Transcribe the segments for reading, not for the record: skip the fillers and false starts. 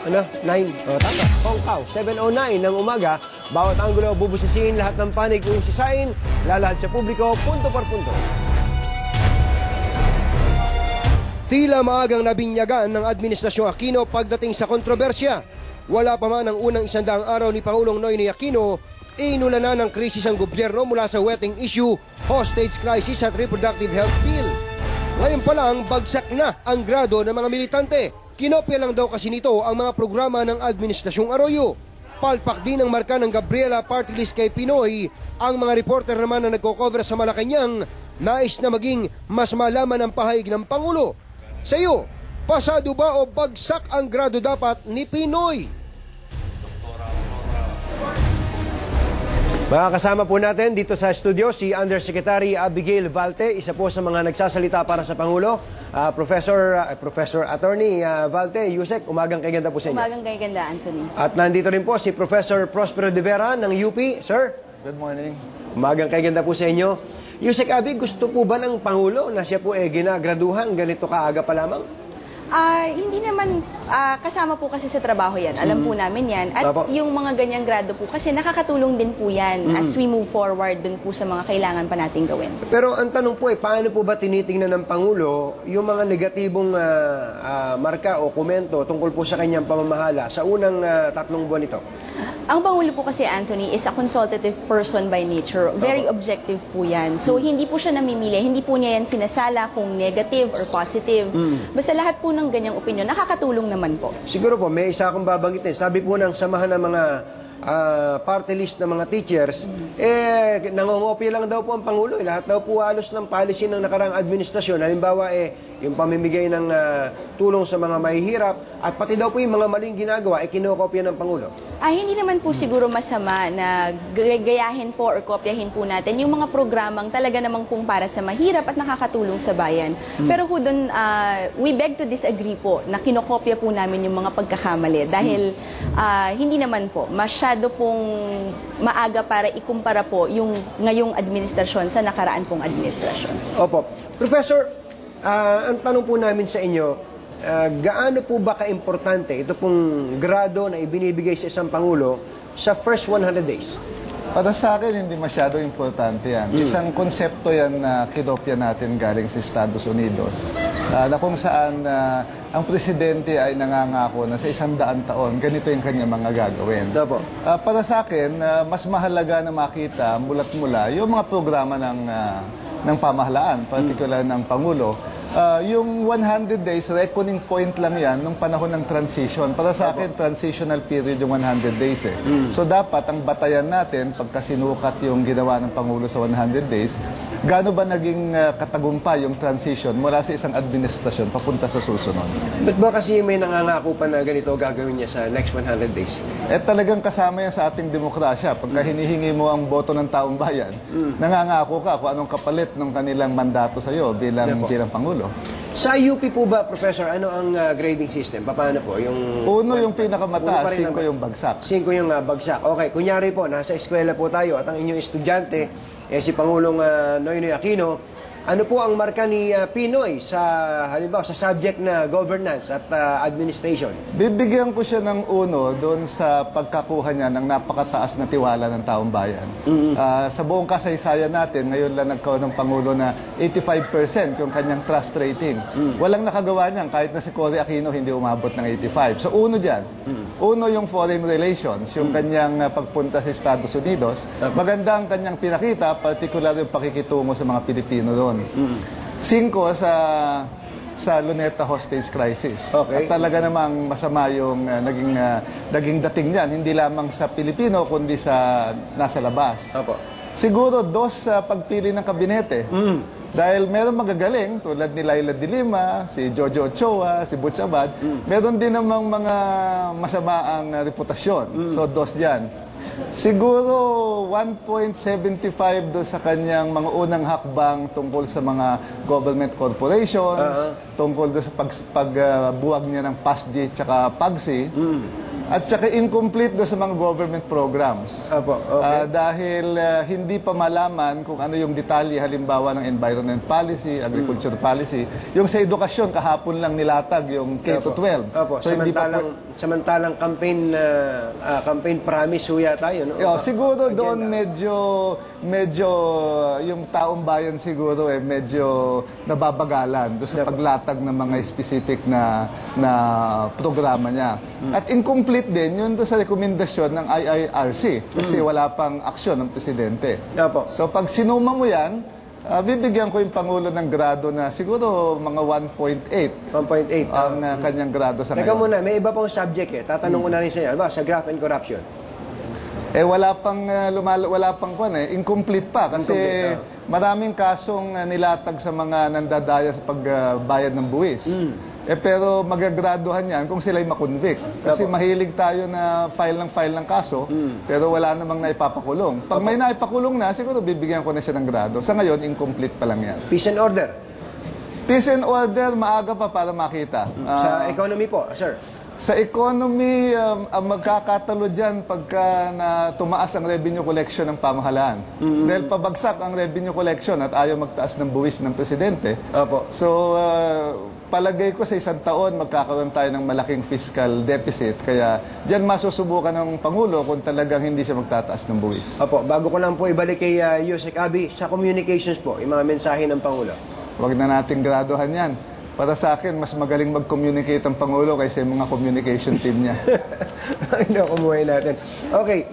Ano? 9. O, tama. Hong Kong, 7:09 ng umaga. Bawat anggulo bubusisiin, lahat ng panig uusisain, lalahad sa publiko, punto por punto. Tila maagang nabinyagan ng Administrasyong Aquino pagdating sa kontrobersya. Wala pa man ang unang 100 araw ni Pangulong Noynoy Aquino, inula na ng krisis ang gobyerno mula sa wetting issue, hostage crisis at reproductive health bill. Ngayon pa lang, bagsak na ang grado ng mga militante. Kinopya lang daw kasi nito ang mga programa ng Administrasyong Arroyo. Palpak din ang marka ng Gabriela Party List kay Pinoy. Ang mga reporter naman na nagko-cover sa Malacanang, nais na maging mas malaman ang pahayag ng Pangulo. Sa iyo, pasado ba o bagsak ang grado dapat ni Pinoy? Makakasama po natin dito sa studio si Undersecretary Abigail Valte, isa po sa mga nagsasalita para sa Pangulo. Professor Attorney Valte, Yusek, umagang kay ganda po sa inyo. Umagang kay ganda, Anthony. At nandito rin po si Professor Prospero de Vera ng UP. Sir? Good morning. Umagang kay ganda po sa inyo. Yusek Abi, gusto po ba ng Pangulo na siya po ginagraduhan ganito kaaga pa lamang? Hindi naman, kasama po kasi sa trabaho yan. Alam po namin yan. At yung mga ganyang grado po, kasi nakakatulong din po yan as we move forward dun po sa mga kailangan pa nating gawin. Pero ang tanong po paano po ba tinitingnan ng Pangulo yung mga negatibong marka o komento tungkol po sa kanyang pamamahala sa unang 3 buwan ito? Ang Pangulo po kasi, Anthony, is a consultative person by nature. Very objective po yan. So, hindi po siya namimili. Hindi po niya yan sinasala kung negative or positive. Basta lahat po ng ganyang opinion, nakakatulong naman po. Siguro po, may isa akong babanggitin. Sabi po ng samahan ng mga party list ng mga teachers, nangongopya lang daw po ang Pangulo. Lahat daw po halos ng policy ng nakarang administrasyon. Halimbawa, yung pamimigay ng tulong sa mga mahihirap at pati daw po yung mga maling ginagawa, kinokopya ng Pangulo. Hindi naman po siguro masama na gayahin po or kopyahin po natin yung mga programang talaga namang pong para sa mahirap at nakakatulong sa bayan. Pero po doon, we beg to disagree po na kinokopya po namin yung mga pagkakamali dahil hindi naman po masyado pong maaga para ikumpara po yung ngayong administrasyon sa nakaraan pong administrasyon. Opo. Professor, ang tanong po namin sa inyo, gaano po ba ka-importante ito pong grado na ibinibigay sa isang Pangulo sa first 100 days? Para sa akin, hindi masyado importante yan. Isang konsepto yan na kinopya natin galing sa Estados Unidos na kung saan ang presidente ay nangangako na sa 100 taon, ganito yung kanya mga gagawin. Para sa akin, mas mahalaga na makita mula't mula yung mga programa ng pamahalaan, particular ng Pangulo. Yung 100 days, reckoning point lang yan nung panahon ng transition. Para sa akin, transitional period yung 100 days eh. So dapat, ang batayan natin, pagka sinukat yung ginawa ng Pangulo sa 100 days, gaano ba naging katagumpay yung transition mula sa isang administrasyon papunta sa susunod? Ba't ba kasi may nangangako pa na ganito gagawin niya sa next 100 days? Talagang kasama yan sa ating demokrasya. Pagka hinihingi mo ang boto ng taong bayan, nangangako ka kung anong kapalit ng kanilang mandato sa'yo bilang Pangulo. Sa UP po ba, Professor, ano ang grading system? Paano po? Uno yung pinakamataas, 5 yung bagsak. 5 yung bagsak. Okay, kunyari po, nasa eskwela po tayo at ang inyong estudyante, si Pangulong Noynoy Aquino, ano po ang marka ni Pinoy sa, halimbawa, sa subject na governance at administration? Bibigyan ko siya ng uno doon sa pagkakuha niya ng napakataas na tiwala ng taong bayan. Sa buong kasaysayan natin, ngayon lang nagkaroon ng Pangulo na 85% yung kanyang trust rating. Walang nakagawa niyan, kahit na si Cory Aquino hindi umabot ng 85. So uno dyan. Uno yung foreign relations, yung kanyang pagpunta sa Estados Unidos. Maganda ang kanyang pinakita, particular yung pakikitungo sa mga Pilipino doon. 5 sa Luneta hostage crisis. At talaga namang masama yung naging dating niyan, hindi lamang sa Pilipino, kundi sa nasa labas. Siguro 2 sa pagpili ng kabinete. Dahil meron magagaling, tulad ni Laila de Lima, si Jojo Ochoa, si Butch Abad, meron din namang mga masamaang reputasyon. So 2 dyan. Siguro 1.75 do sa kanyang mga unang hakbang tungkol sa mga government corporations, tungkol do sa pagbuwag niya ng PASG at PAGSI. At saka incomplete do sa mga government programs. Opo, okay. Dahil hindi pa malaman kung ano yung detalye, halimbawa ng environment policy, agriculture policy. Yung sa edukasyon, kahapon lang nilatag yung K-12. Opo, So, hindi pa samantalang campaign promise huya tayo, no? Siguro doon medyo yung taong bayan siguro medyo nababagalan doon sa paglatag ng mga specific na programa niya. At incomplete din yun doon sa rekomendasyon ng IIRC kasi wala pang aksyon ng presidente. Opo. So pag sinuma mo yan, bibigyan ko yung Pangulo ng grado na siguro mga 1.8 1.8. ang kanyang grado sa Teka ngayon. muna, may iba pang subject eh. Tatanong ko na rin sa inyo. Sa graft and corruption. Wala pang incomplete pa kasi maraming kasong nilatag sa mga nandadaya sa pagbayad ng buwis. Pero magagraduhan yan kung sila'y makonvict. Kasi mahilig tayo na file ng kaso, pero wala namang naipapakulong. Pag may naipakulong na, siguro bibigyan ko na siya ng grado. Sa ngayon, incomplete pa lang yan. Peace and order. Peace and order, maaga pa para makita. Sa economy po, sir. Sa economy, ang magkakatalo dyan pagka tumaas ang revenue collection ng pamahalaan. Dahil pabagsak ang revenue collection at ayaw magtaas ng buwis ng presidente. Opo. So, palagay ko sa isang taon, magkakaroon tayo ng malaking fiscal deficit. Kaya dyan masusubukan ng Pangulo kung talagang hindi siya magtataas ng buwis. Opo, bago ko lang po ibalik kay Yusek Abi, sa communications po, yung mga mensahe ng Pangulo. Huwag na nating graduhan yan. Para sa akin, mas magaling mag-communicate ang Pangulo kaysa yung mga communication team niya. Hindi ako kumuhay natin. Okay,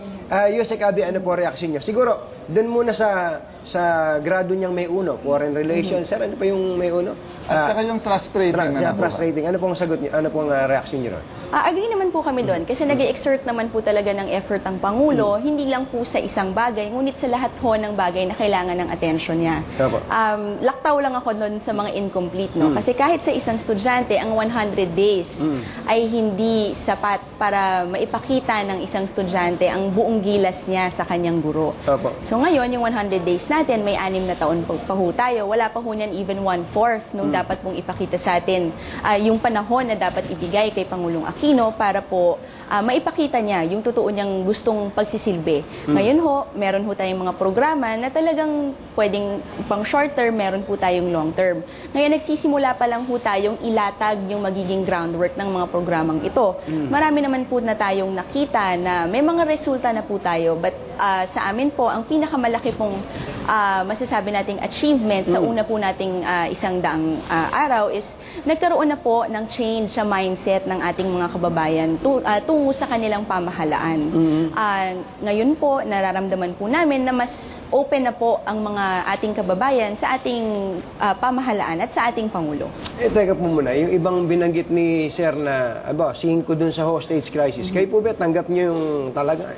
Yusek Abi, ano po reaksyon niyo? Siguro, dun muna sa grado niyang may uno, foreign relations. Sir, ano pa yung may uno? At saka yung trust rating na trust rating. Ano pong sagot niyo? Ano pong reaksyon niyo ron? Agree naman po kami doon kasi nag-exert naman po talaga ng effort ang Pangulo, hindi lang po sa isang bagay, ngunit sa lahat ho ng bagay na kailangan ng atensyon niya. Laktaw lang ako doon sa mga incomplete, no? Kasi kahit sa isang estudyante, ang 100 days ay hindi sapat para maipakita ng isang estudyante ang buong gilas niya sa kanyang guro. So ngayon, yung 100 days natin, may 6 na taon pa ho tayo. Wala pa ho niyan even 1/4 nung dapat pong ipakita sa atin yung panahon na dapat ibigay kay Pangulong Aquino para po maipakita niya yung totoo niyang gustong pagsisilbi. Ngayon ho, meron ho tayong mga programa na talagang pwedeng pang short term, meron po tayong long term. Ngayon, nagsisimula pa lang ho tayong ilatag yung magiging groundwork ng mga programang ito. Marami naman po na tayong nakita na may mga resulta na po tayo, but sa amin po, ang pinakamalaki pong masasabi nating achievement sa una po nating 100 araw is nagkaroon na po ng change sa mindset ng ating mga kababayan tungo sa kanilang pamahalaan. Ngayon po, nararamdaman po namin na mas open na po ang mga ating kababayan sa ating pamahalaan at sa ating Pangulo. Teka po muna, yung ibang binanggit ni Sir na 5 dun sa hostage crisis, kayo po ba tanggap niyo yung talaga,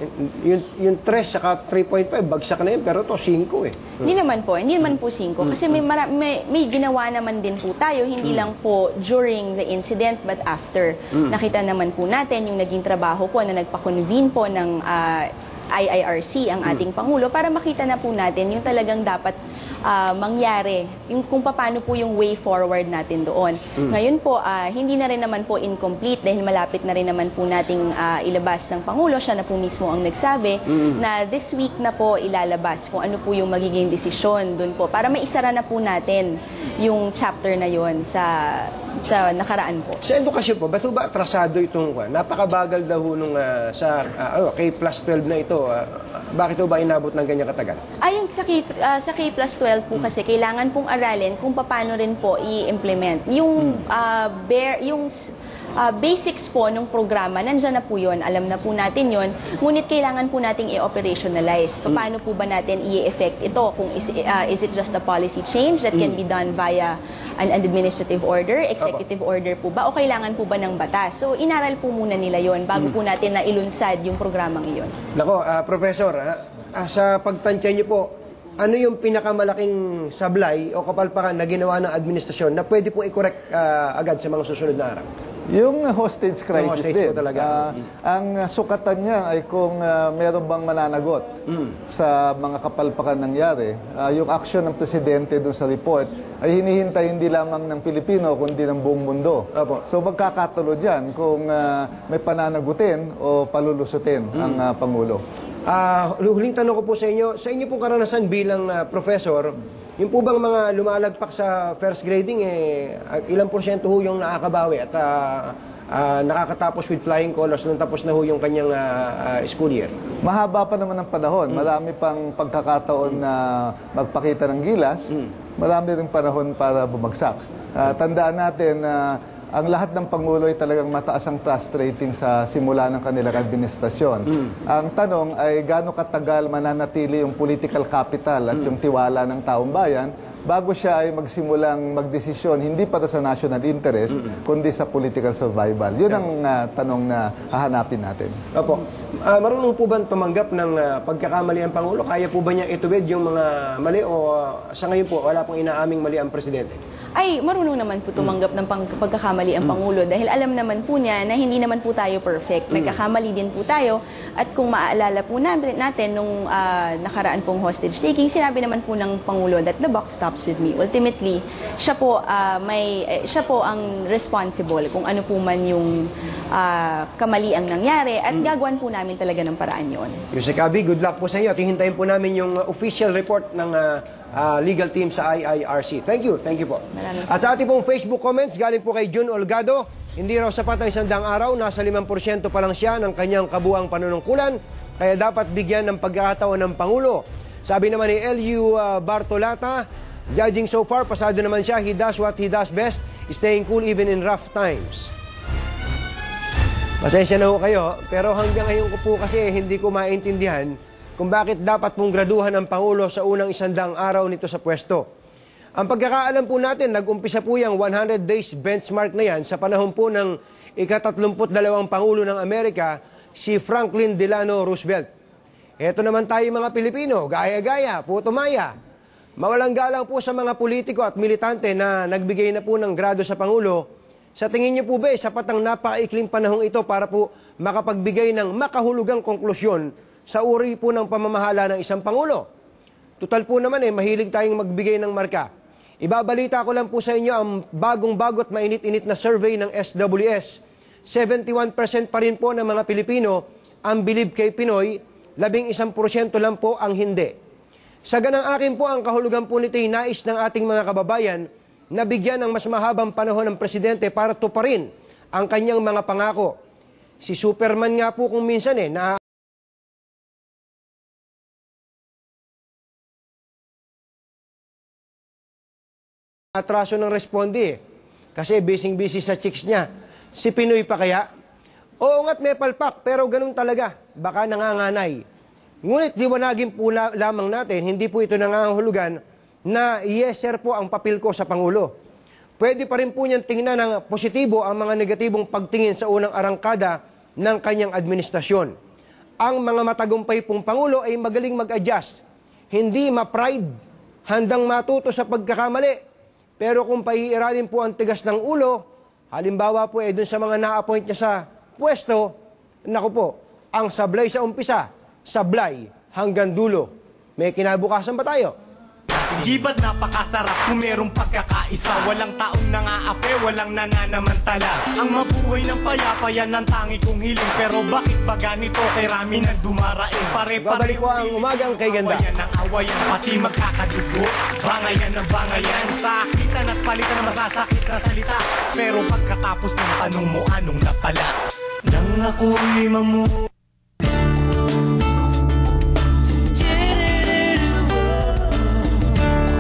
yung 3 saka 3.5, bagsak na yun, pero to 5 eh. Hindi naman po 5 kasi may ginawa naman din po tayo, hindi lang po during the incident but after. Nakita naman po natin yung naging trabaho po na nagpa-convene po ng IIRC ang ating Pangulo para makita na po natin yung talagang dapat mangyari, yung kung paano po yung way forward natin doon. Ngayon po, hindi na rin naman po incomplete dahil malapit na rin naman po nating ilabas ng Pangulo. Siya na po mismo ang nagsabi na this week na po ilalabas kung ano po yung magiging desisyon doon po para maisara na po natin yung chapter na yon sa nakaraan po. Sa edukasyon po, ba't ba atrasado itong napakabagal daw nung K+12 na ito? Bakit ba inabot ng ganyan katagal? Yung sa K+12 po kasi kailangan pong aralin kung paano rin po i-implement. Yung basics po ng programa, nandyan na po yun. Alam na po natin yun. Ngunit kailangan po nating i-operationalize. Paano po ba natin i-effect ito? Kung is it just a policy change that can be done via an administrative order, executive order po ba? O kailangan po ba ng batas? So, inaral po muna nila yon bago po natin na ilunsad yung programang iyon. Nako, Professor, sa pagtansya niyo po, ano yung pinakamalaking sablay o kapalpakan na ginawa ng administrasyon na pwede pong i-correct agad sa mga susunod na araw? Yung hostage crisis hostage din. po talaga. Ang sukatan niya ay kung meron bang mananagot sa mga kapalpakan nangyari. Yung action ng presidente doon sa report ay hinihintay hindi lamang ng Pilipino kundi ng buong mundo. Opo. So magkakatulo dyan kung may pananagutin o palulusutin ang Pangulo. Huling tanong ko po sa inyo pong karanasan bilang professor, yung po bang mga lumalagpak sa first grading, ilang porsyento ho yung nakakabawi at nakakatapos with flying colors nung tapos na ho yung kanyang school year? Mahaba pa naman ang panahon. Marami pang pagkakataon na magpakita ng gilas. Marami rin panahon para bumagsak. Tandaan natin na ang lahat ng Pangulo ay talagang mataas ang trust rating sa simula ng kanilang administrasyon. Ang tanong ay gaano katagal mananatili yung political capital at yung tiwala ng taong bayan bago siya ay magsimulang magdesisyon hindi para sa national interest, kundi sa political survival. Yun ang tanong na hahanapin natin. Opo. Marunong po ba tumanggap ng pagkakamali ang Pangulo? Kaya po ba niya ituwid yung mga mali o sa ngayon po wala pong inaaming mali ang Presidente? Ay, marunong naman po tumanggap ng pagkakamali ang Pangulo dahil alam naman po niya na hindi naman po tayo perfect. Nagkakamali din po tayo at kung maaalala po natin nung nakaraan pong hostage taking, sinabi naman po ng Pangulo that the buck stops with me. Ultimately, siya po ang responsible kung ano po man yung kamali ang nangyari at gagawin po namin talaga ng paraan yun. Yusek Abi, good luck po sa inyo at hihintayin po namin yung official report ng legal team sa IIRC. Thank you po. At sa ating pong Facebook comments, galing po kay June Olgado, hindi raw sapat ang 100 araw, nasa 5% pa lang siya ng kanyang kabuang panunungkulan, kaya dapat bigyan ng pagkakataon ng Pangulo. Sabi naman ni L.U. Bartolata, judging so far, pasado naman siya, he does what he does best, staying cool even in rough times. Pasensya na ho kayo, pero hanggang ngayon ko po kasi hindi ko maintindihan kung bakit dapat pong graduhan ng Pangulo sa unang 100 araw nito sa pwesto. Ang pagkakaalam po natin, nag-umpisa po yung 100 days benchmark na yan sa panahon po ng ika-32 Pangulo ng Amerika, si Franklin Delano Roosevelt. Ito naman tayo mga Pilipino, gaya-gaya, puto-maya. Mawalang galang po sa mga politiko at militante na nagbigay na po ng grado sa Pangulo. Sa tingin niyo po ba, sapat ang napakaikling panahong ito para po makapagbigay ng makahulugang konklusyon sa uri po ng pamamahala ng isang Pangulo? Tutal po naman mahilig tayong magbigay ng marka. Ibabalita ko lang po sa inyo ang bagong-bago at mainit-init na survey ng SWS. 71% pa rin po ng mga Pilipino ang believe kay Pinoy, 11% lang po ang hindi. Sa ganang akin po ang kahulugan po nito'y nais ng ating mga kababayan na bigyan ng mas mahabang panahon ng Presidente para tuparin ang kanyang mga pangako. Si Superman nga po kung minsan na atraso ng responde kasi busy sa chicks niya. Si Pinoy pa kaya? Oo nga't may palpak, pero ganun talaga. Baka nanganganay. Ngunit liwanagin po lamang natin, hindi po ito nangangahulugan na yes sir po ang papel ko sa Pangulo. Pwede pa rin po niyan tingnan ng positibo ang mga negatibong pagtingin sa unang arangkada ng kanyang administrasyon. Ang mga matagumpay pong Pangulo ay magaling mag-adjust. Hindi ma-pride, handang matuto sa pagkakamali. Pero kung paiiralin po ang tigas ng ulo, halimbawa po dun sa mga na-appoint niya sa pwesto, naku po, ang sablay sa umpisa, sablay hanggang dulo. May kinabukasan ba tayo? Di ba't napakasarap kung merong pagkakaisa? Walang taong nangaape, walang nananamantala. Ang mabuhay ng payapa yan ang tangi kong hiling. Pero bakit ba ganito kay rami na dumaraing? Babalik ko ang umagang kay ganda. Awayan ng awayan, pati magkakadugo. Bangayan ng bangayan, sakitan at palitan na masasakit na salita. Pero pagkatapos ng tanong mo, anong napala? Nang ako'y mamu